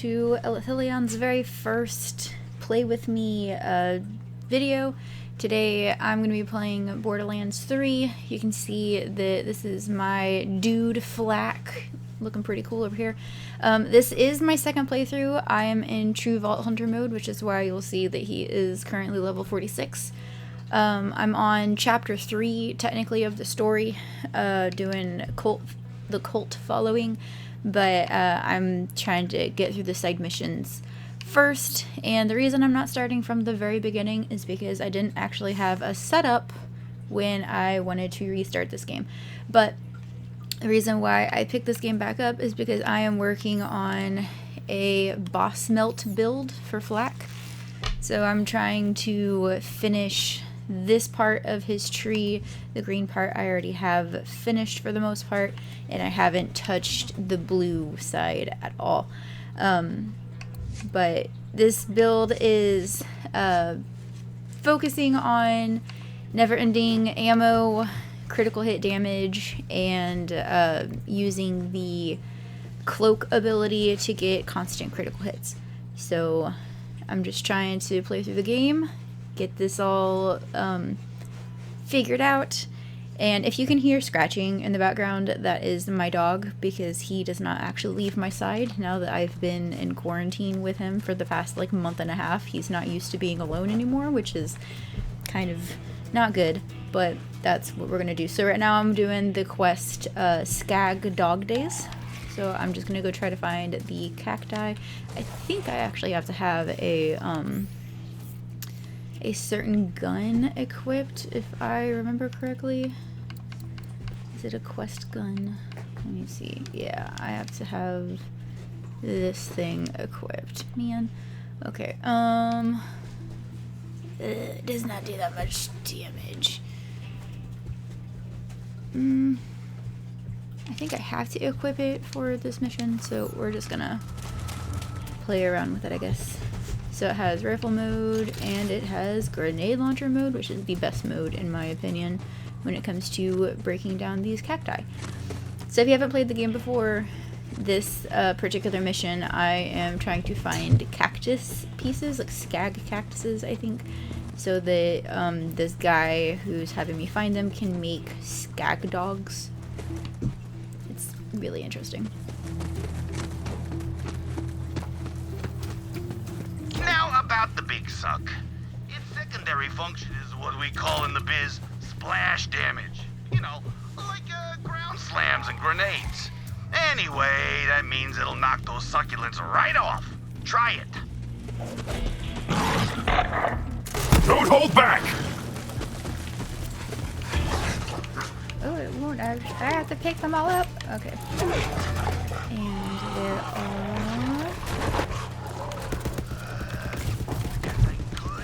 to Elethelion's very first Play With Me video. Today I'm going to be playing Borderlands 3. You can see that this is my dude Flak, looking pretty cool over here. This is my second playthrough. I am in true Vault Hunter mode, which is why you'll see that he is currently level 46. I'm on chapter 3 technically of the story, doing the cult following, but I'm trying to get through the side missions first, and the reason I'm not starting from the very beginning is because I didn't actually have a setup when I wanted to restart this game. But the reason why I picked this game back up is because I am working on a boss melt build for Flak. So I'm trying to finish this part of his tree. The green part I already have finished for the most part, and I haven't touched the blue side at all. But this build is focusing on never-ending ammo, critical hit damage, and using the cloak ability to get constant critical hits. So I'm just trying to play through the game, get this all figured out. And if you can hear scratching in the background, that is my dog, because he does not actually leave my side now that I've been in quarantine with him for the past like month and a half. He's not used to being alone anymore, which is kind of not good, but that's what we're gonna do. So right now I'm doing the quest Skag Dog Days. So I'm just gonna go try to find the cacti. I think I actually have to have a certain gun equipped, if I remember correctly. Is it a quest gun? Let me see. Yeah, I have to have this thing equipped. Man. Okay, it does not do that much damage. I think I have to equip it for this mission, so we're just gonna play around with it, I guess. So it has rifle mode, and it has grenade launcher mode, which is the best mode in my opinion when it comes to breaking down these cacti. So if you haven't played the game before, this particular mission, I am trying to find cactus pieces, like skag cactuses, I think, so that this guy who's having me find them can make skag dogs. It's really interesting. About the big suck. Its secondary function is what we call in the biz splash damage. You know, like ground slams and grenades. Anyway, that means it'll knock those succulents right off. Try it. Don't hold back! Oh, it won't. I have to pick them all up? Okay. And there are...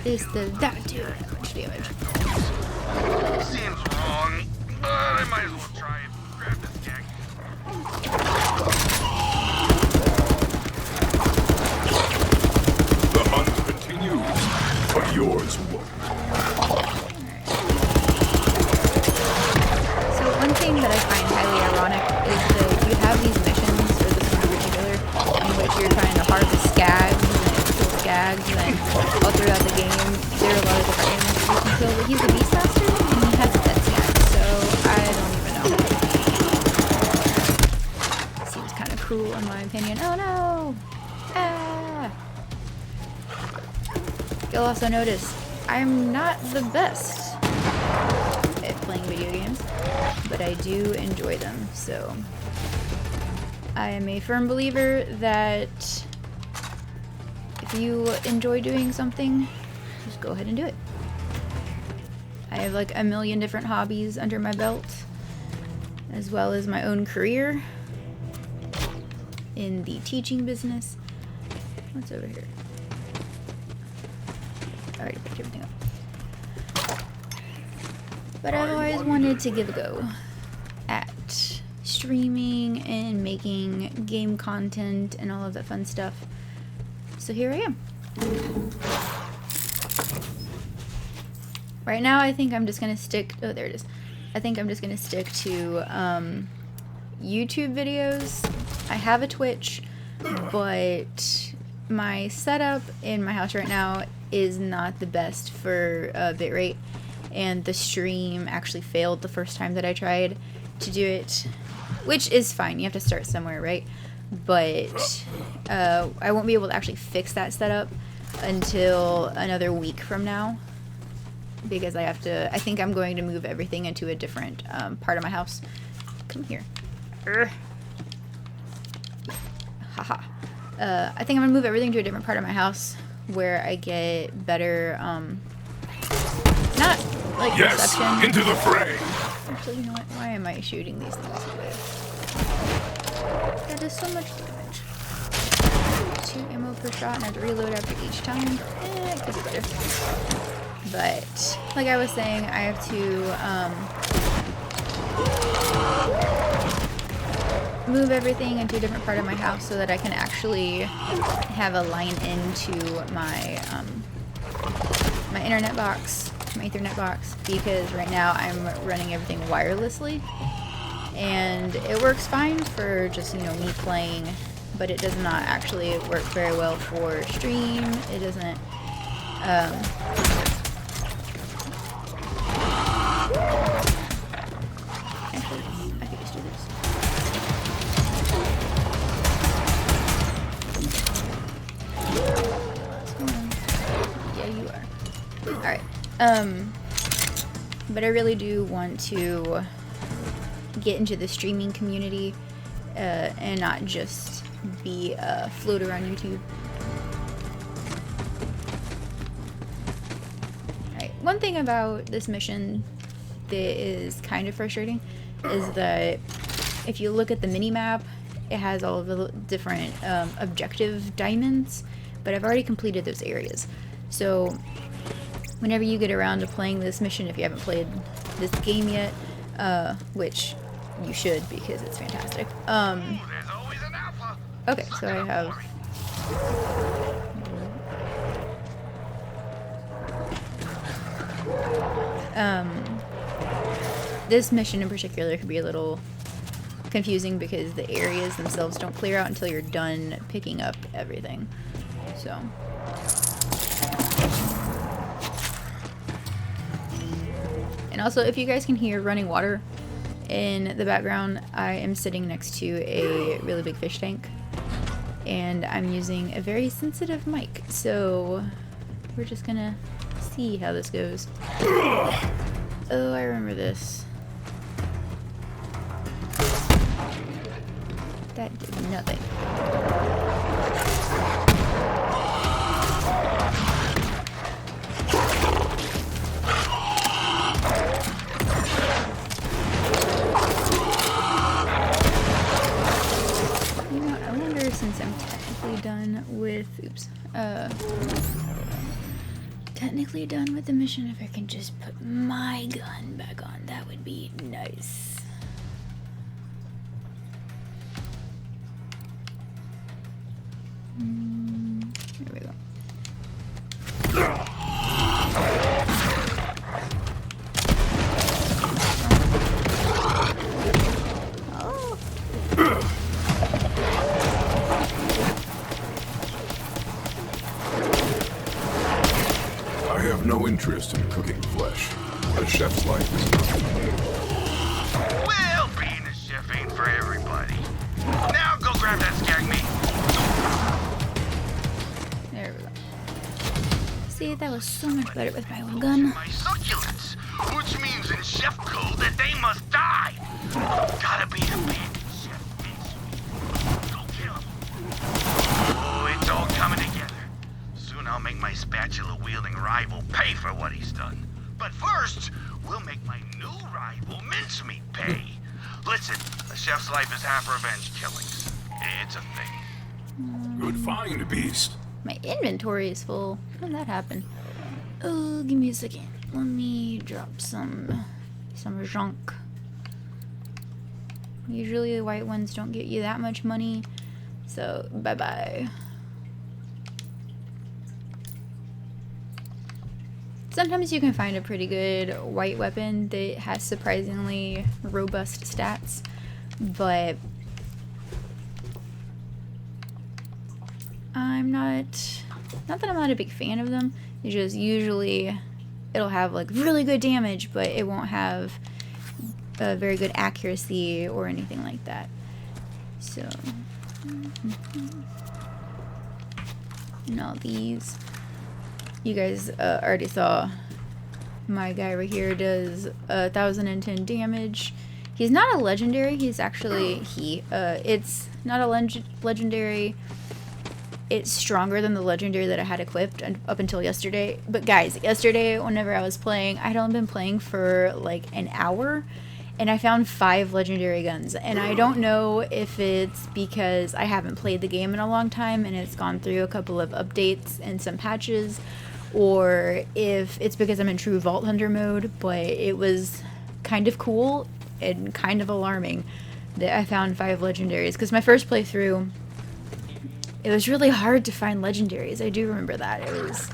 This does not do that much damage. Seems wrong, but I might as well try it. Grab this gag. The hunt continues, but yours won't. So one thing that I find highly ironic is that you have these missions, or this one in particular, in which you're trying to harvest skags and kill skags, and all throughout the game there are a lot of different animals you can kill, but he's a beastmaster and he has a pet skag, so I don't even know. Seems kind of cruel in my opinion. Oh no! Ah! You'll also notice I'm not the best at playing video games, but I do enjoy them, so I am a firm believer that if you enjoy doing something, just go ahead and do it. I have like a million different hobbies under my belt, as well as my own career in the teaching business. What's over here? I already picked everything up. But I've always wanted to give a go at streaming and making game content and all of that fun stuff. So here I am. Right now I think I'm just gonna stick, oh there it is. I think I'm just gonna stick to YouTube videos. I have a Twitch, but my setup in my house right now is not the best for bitrate, and the stream actually failed the first time that I tried to do it, which is fine. You have to start somewhere, right? But I won't be able to actually fix that setup until another week from now, because I think I'm going to move everything into a different part of my house. Come here. Haha. I think I'm gonna move everything to a different part of my house where I get better, not like reception. Into the fray. Actually, you know what? Why am I shooting these things away? That does so much damage. 2 ammo per shot, and I have to reload after each time. It could be better. But like I was saying, I have to move everything into a different part of my house so that I can actually have a line into my my internet box, my Ethernet box, because right now I'm running everything wirelessly, and it works fine for just, you know, me playing, but it does not actually work very well for stream. It doesn't actually, I could just do this. Yeah, you are. Alright. But I really do want to get into the streaming community and not just be a floater on YouTube. Alright, one thing about this mission that is kind of frustrating is that if you look at the mini-map, it has all of the different objective diamonds, but I've already completed those areas. So whenever you get around to playing this mission, if you haven't played this game yet, which you should because it's fantastic. There's always an alpha. Okay, so I have... this mission in particular could be a little confusing because the areas themselves don't clear out until you're done picking up everything. So... And also, if you guys can hear running water in the background, I am sitting next to a really big fish tank, and I'm using a very sensitive mic, so we're just gonna see how this goes. Oh, I remember this. That did nothing. Since I'm technically done with, technically done with the mission, if I can just put my gun back on, that would be nice. There we go. No interest in cooking flesh. A chef's life is not. Well, being a chef ain't for everybody. Now go grab that skag meat. There we go. See, that was so much better with my own gun. My succulents, which means in chef code that they must die. Gotta be a big chef. Go kill 'em. Oh, it's all coming together. I'll make my spatula-wielding rival pay for what he's done. But first, we'll make my new rival mincemeat pay. Listen, a chef's life is half revenge killings. It's a thing. Good find, beast. My inventory is full. How did that happen? Oh, give me a second. Let me drop some junk. Usually the white ones don't get you that much money, so bye-bye. Sometimes you can find a pretty good white weapon that has surprisingly robust stats, but I'm not that I'm not a big fan of them. It's just usually it'll have like really good damage, but it won't have a very good accuracy or anything like that. So, and all these, you guys already saw. My guy right here does 1,010 damage. He's not a legendary. He's actually it's not a legendary. It's stronger than the legendary that I had equipped up until yesterday. But guys, yesterday whenever I was playing, I'd only been playing for like an hour, and I found 5 legendary guns. And I don't know if it's because I haven't played the game in a long time and it's gone through a couple of updates and some patches, or if it's because I'm in true Vault Hunter mode, but it was kind of cool and kind of alarming that I found 5 legendaries, because my first playthrough, it was really hard to find legendaries. I do remember that. It was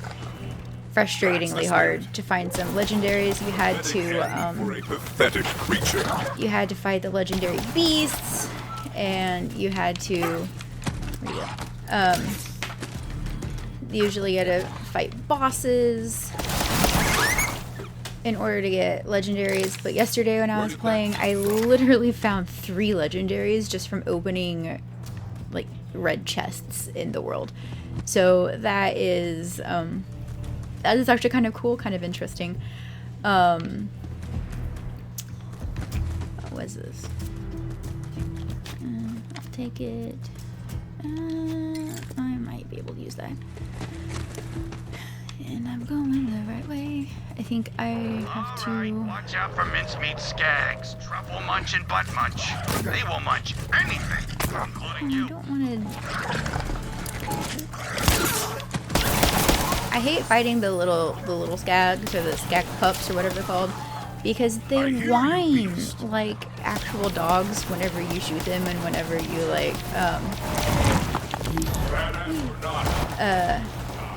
frustratingly hard to find some legendaries. You had to fight the legendary beasts, and you had to usually you had to fight bosses in order to get legendaries. But yesterday when I was playing, I literally found 3 legendaries just from opening like red chests in the world. So that is actually kind of cool, kind of interesting. What is this? I'll take it. I might be able to use that. And I'm going the right way. I think I have to... Alright, watch out for mincemeat skags. Truffle munch and butt munch. They will munch anything, including you. I don't want to... I hate fighting the little skags, or the skag pups, or whatever they're called, because they whine like actual dogs whenever you shoot them, and whenever you like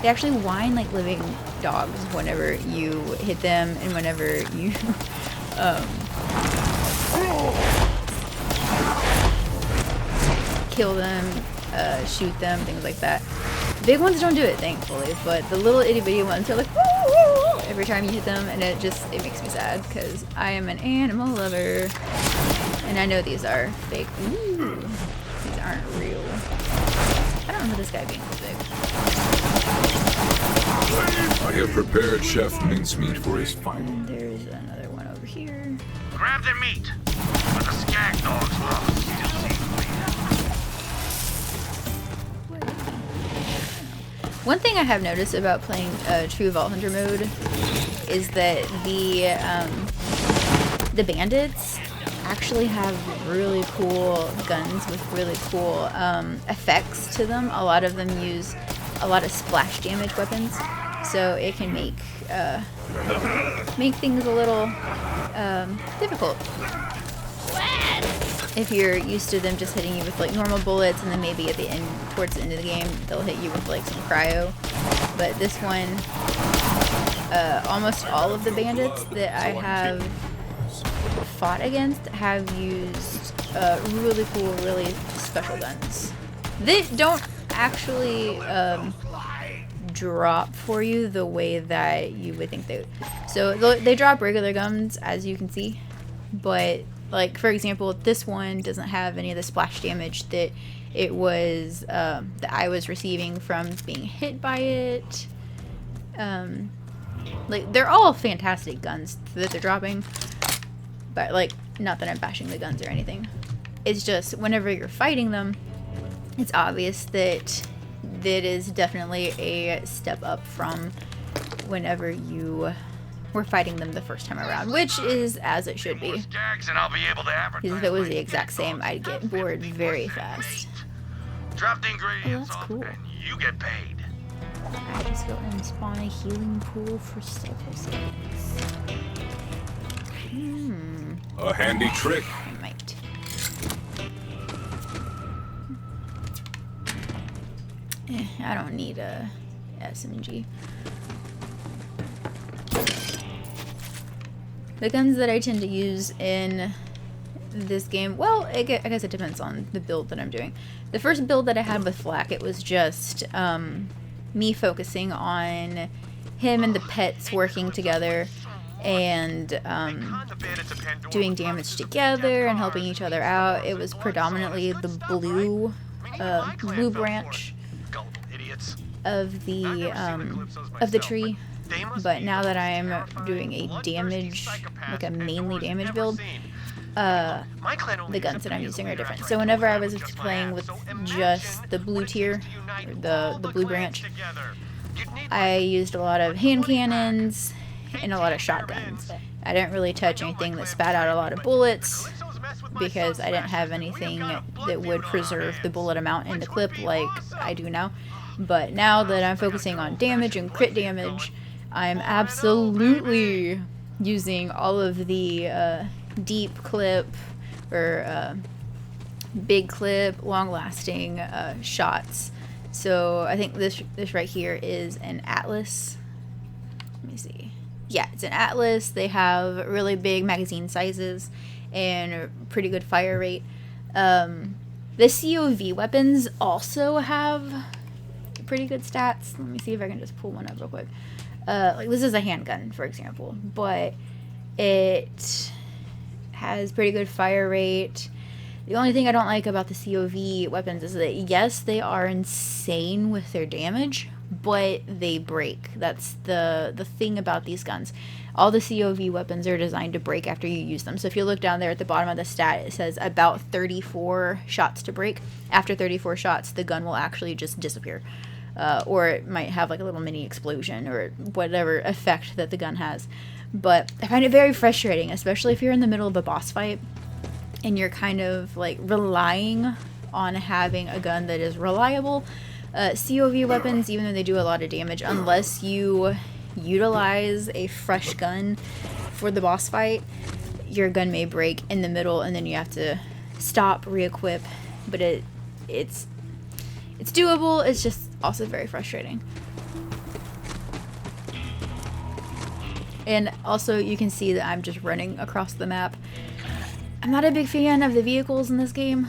they actually whine like living dogs whenever you hit them, and whenever you kill them, shoot them, things like that. Big ones don't do it, thankfully, but the little itty bitty ones are like woo, woo, woo, every time you hit them, and it makes me sad because I am an animal lover, and I know these are fake. Ooh, these aren't real. I don't remember this guy being this big. I have prepared Chef mincemeat for his final. And there's another one over here. Grab their meat, but the skag dogs will still seem One thing I have noticed about playing true Vault Hunter mode is that the bandits actually have really cool guns with really cool effects to them. A lot of them use a lot of splash damage weapons, so it can make things a little difficult if you're used to them just hitting you with like normal bullets, and then maybe at the end, towards the end of the game, they'll hit you with like some cryo. But this one, almost all of the bandits that I have fought against have used really cool, really special guns. They don't actually drop for you the way that you would think they would. So they drop regular guns, as you can see, but like for example, this one doesn't have any of the splash damage that it was that I was receiving from being hit by it. Like they're all fantastic guns that they're dropping, but like not that I'm bashing the guns or anything. It's just whenever you're fighting them, it's obvious that that is definitely a step up from whenever you were fighting them the first time around, which is as it should be. Skags and I'll be able to advertise. Because if it was the exact same, I'd get bored very fast. Drop the ingredients that's off cool. and you get paid. I just go and spawn a healing pool for several seconds. A handy trick. I might. I don't need a SMG. The guns that I tend to use in this game, well, I guess it depends on the build that I'm doing. The first build that I had with Flak, it was just me focusing on him and the pets working together and doing damage together and helping each other out. It was predominantly the blue branch of the tree. But now that I'm doing a damage, like a mainly damage build, the guns that I'm using are different. So whenever I was playing with just the blue tier, or the blue branch, I used a lot of hand cannons and a lot of shotguns. I didn't really touch anything that spat out a lot of bullets because I didn't have anything that would preserve the bullet amount in the clip like I do now. But now that I'm focusing on damage and crit damage, I'm absolutely using all of the deep clip or big clip, long-lasting shots. So I think this right here is an Atlas. Let me see. Yeah, it's an Atlas. They have really big magazine sizes and a pretty good fire rate. The COV weapons also have pretty good stats. Let me see if I can just pull one up real quick. Like this is a handgun, for example, but it has pretty good fire rate. The only thing I don't like about the COV weapons is that, yes, they are insane with their damage, but they break. That's the thing about these guns. All the COV weapons are designed to break after you use them. So if you look down there at the bottom of the stat, it says about 34 shots to break. After 34 shots, the gun will actually just disappear. Or it might have like a little mini explosion or whatever effect that the gun has. But I find it very frustrating, especially if you're in the middle of a boss fight and you're kind of like relying on having a gun that is reliable. COV weapons, even though they do a lot of damage, unless you utilize a fresh gun for the boss fight, your gun may break in the middle and then you have to stop, re-equip. But it's doable. It's just also very frustrating. And also you can see that I'm just running across the map. I'm not a big fan of the vehicles in this game.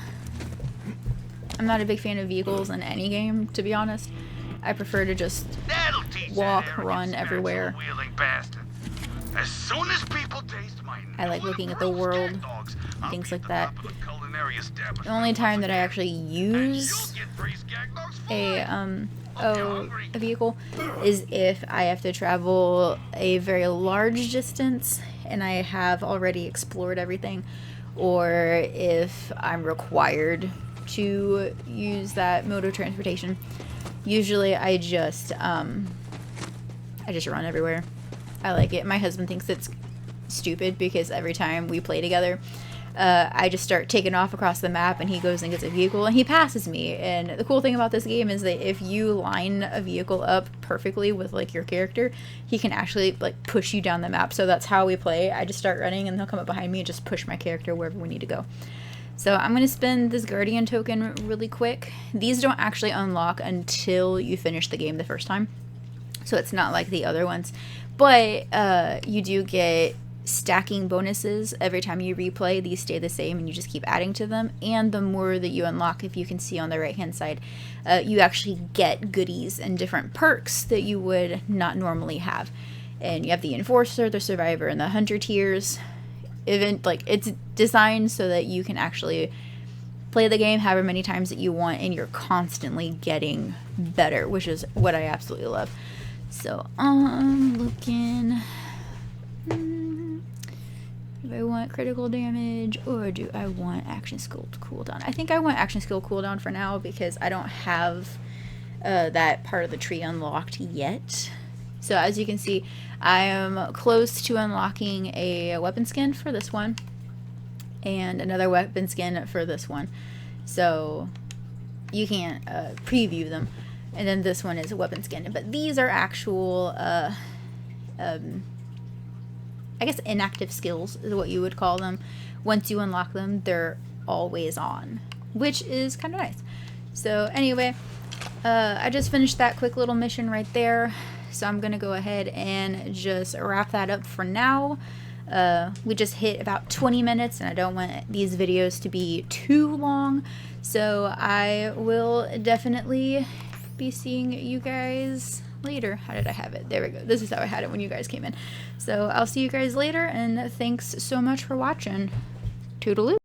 I'm not a big fan of vehicles in any game, to be honest. I prefer to just walk, run everywhere. As soon as people taste my I like looking at the world, things like that. The only time that I actually use a vehicle is if I have to travel a very large distance and I have already explored everything, or if I'm required to use that mode of transportation. Usually I just run everywhere. I like it. My husband thinks it's stupid because every time we play together, I just start taking off across the map and he goes and gets a vehicle and he passes me. And the cool thing about this game is that if you line a vehicle up perfectly with like your character, he can actually like push you down the map. So that's how we play. I just start running and he'll come up behind me and just push my character wherever we need to go. So I'm going to spend this Guardian token really quick. These don't actually unlock until you finish the game the first time. So it's not like the other ones. But you do get stacking bonuses every time you replay. These stay the same and you just keep adding to them. And the more that you unlock, if you can see on the right hand side, you actually get goodies and different perks that you would not normally have. And you have the Enforcer, the Survivor, and the Hunter tiers. It's designed so that you can actually play the game however many times that you want and you're constantly getting better, which is what I absolutely love. So I'm looking, do I want critical damage or do I want action skill cooldown? I think I want action skill cooldown for now because I don't have that part of the tree unlocked yet. So as you can see, I am close to unlocking a weapon skin for this one and another weapon skin for this one. So you can't preview them. And then this one is a weapon skin. But these are actual, I guess inactive skills is what you would call them. Once you unlock them, they're always on, which is kind of nice. So anyway, I just finished that quick little mission right there. So I'm going to go ahead and just wrap that up for now. We just hit about 20 minutes, and I don't want these videos to be too long, so I will definitely be seeing you guys later. How did I have it? There we go. This is how I had it when you guys came in. So I'll see you guys later, and thanks so much for watching. Toodaloo.